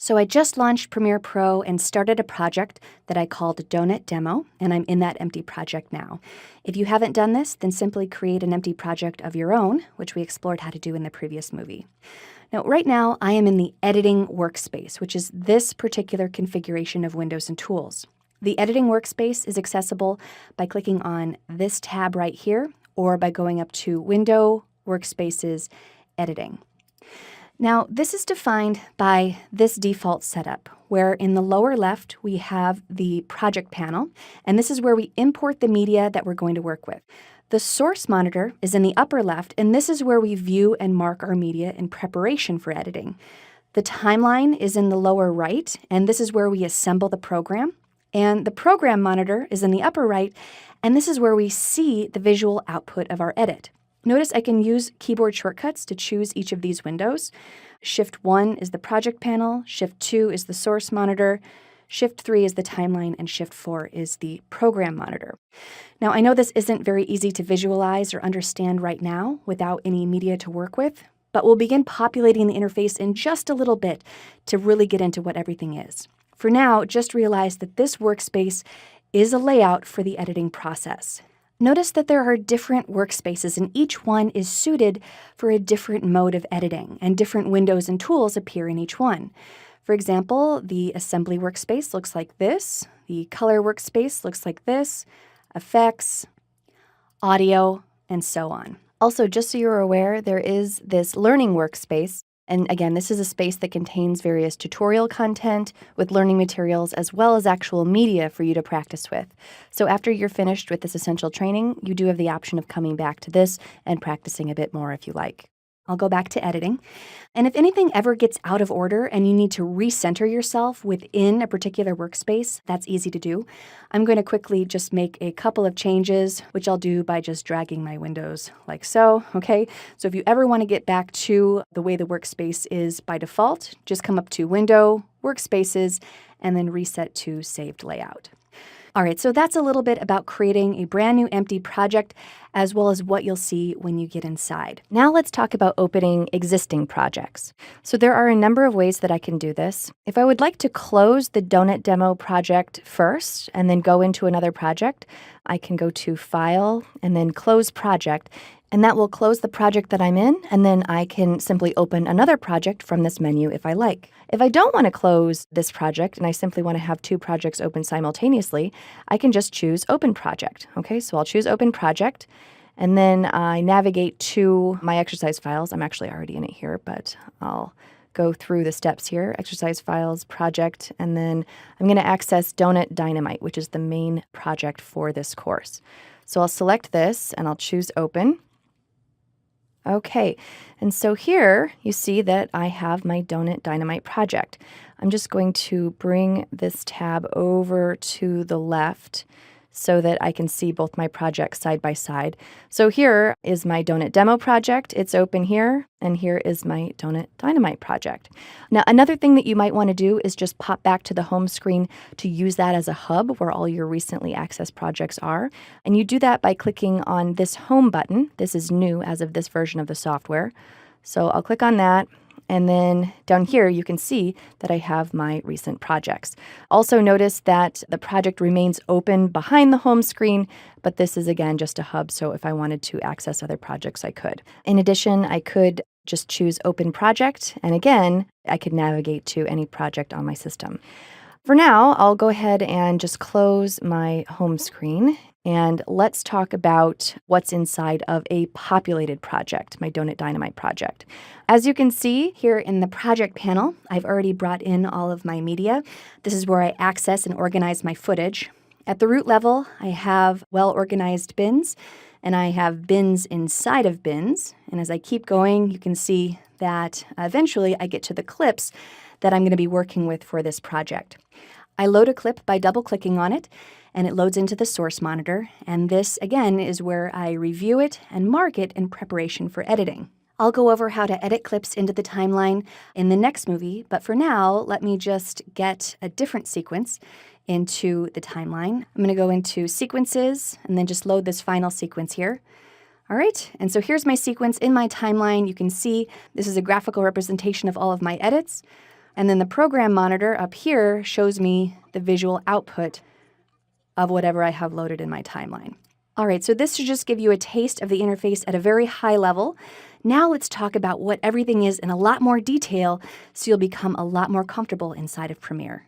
So I just launched Premiere Pro and started a project that I called Donut Demo, and I'm in that empty project now. If you haven't done this, then simply create an empty project of your own, which we explored how to do in the previous movie. Now, right now, I am in the editing workspace, which is this particular configuration of windows and tools. The editing workspace is accessible by clicking on this tab right here, or by going up to Window, Workspaces, Editing. Now, this is defined by this default setup, where in the lower left, we have the project panel, and this is where we import the media that we're going to work with. The source monitor is in the upper left, and this is where we view and mark our media in preparation for editing. The timeline is in the lower right, and this is where we assemble the program. And the program monitor is in the upper right, and this is where we see the visual output of our edit. Notice I can use keyboard shortcuts to choose each of these windows. Shift 1 is the project panel, Shift 2 is the source monitor, Shift 3 is the timeline, and Shift 4 is the program monitor. Now, I know this isn't very easy to visualize or understand right now without any media to work with, but we'll begin populating the interface in just a little bit to really get into what everything is. For now, just realize that this workspace is a layout for the editing process. Notice that there are different workspaces, and each one is suited for a different mode of editing, and different windows and tools appear in each one. For example, the assembly workspace looks like this, the color workspace looks like this, effects, audio, and so on. Also, just so you're aware, there is this learning workspace. And again, this is a space that contains various tutorial content with learning materials as well as actual media for you to practice with. So after you're finished with this essential training, you do have the option of coming back to this and practicing a bit more if you like. I'll go back to editing. And if anything ever gets out of order and you need to recenter yourself within a particular workspace, that's easy to do. I'm going to quickly just make a couple of changes, which I'll do by just dragging my windows like so, okay? So if you ever want to get back to the way the workspace is by default, just come up to Window, Workspaces, and then reset to Saved Layout. All right, so that's a little bit about creating a brand new empty project, as well as what you'll see when you get inside. Now let's talk about opening existing projects. So there are a number of ways that I can do this. If I would like to close the Donut Demo project first and then go into another project, I can go to File and then Close Project, and that will close the project that I'm in, and then I can simply open another project from this menu if I like. If I don't want to close this project and I simply want to have two projects open simultaneously, I can just choose Open Project. Okay, so I'll choose Open Project, and then I navigate to my exercise files. I'm actually already in it here, but I'll go through the steps here. Exercise files, project, and then I'm going to access Donut Dynamite, which is the main project for this course. So I'll select this and I'll choose Open. Okay, and so here you see that I have my Donut Dynamite project. I'm just going to bring this tab over to the left so that I can see both my projects side by side. So here is my Donut Demo project. It's open here, and here is my Donut Dynamite project. Now, another thing that you might want to do is just pop back to the home screen to use that as a hub where all your recently accessed projects are. And you do that by clicking on this Home button. This is new as of this version of the software. So I'll click on that. And then down here, you can see that I have my recent projects. Also notice that the project remains open behind the home screen, but this is, again, just a hub, so if I wanted to access other projects, I could. In addition, I could just choose Open Project, and again, I could navigate to any project on my system. For now, I'll go ahead and just close my home screen, and let's talk about what's inside of a populated project, my Donut Dynamite project. As you can see here in the project panel, I've already brought in all of my media. This is where I access and organize my footage. At the root level, I have well-organized bins, and I have bins inside of bins. And as I keep going, you can see that eventually I get to the clips that I'm going to be working with for this project. I load a clip by double-clicking on it, and it loads into the source monitor, and this, again, is where I review it and mark it in preparation for editing. I'll go over how to edit clips into the timeline in the next movie, but for now, let me just get a different sequence into the timeline. I'm going to go into Sequences, and then just load this final sequence here. All right, and so here's my sequence in my timeline. You can see this is a graphical representation of all of my edits. And then the program monitor up here shows me the visual output of whatever I have loaded in my timeline. All right, so this should just give you a taste of the interface at a very high level. Now let's talk about what everything is in a lot more detail so you'll become a lot more comfortable inside of Premiere.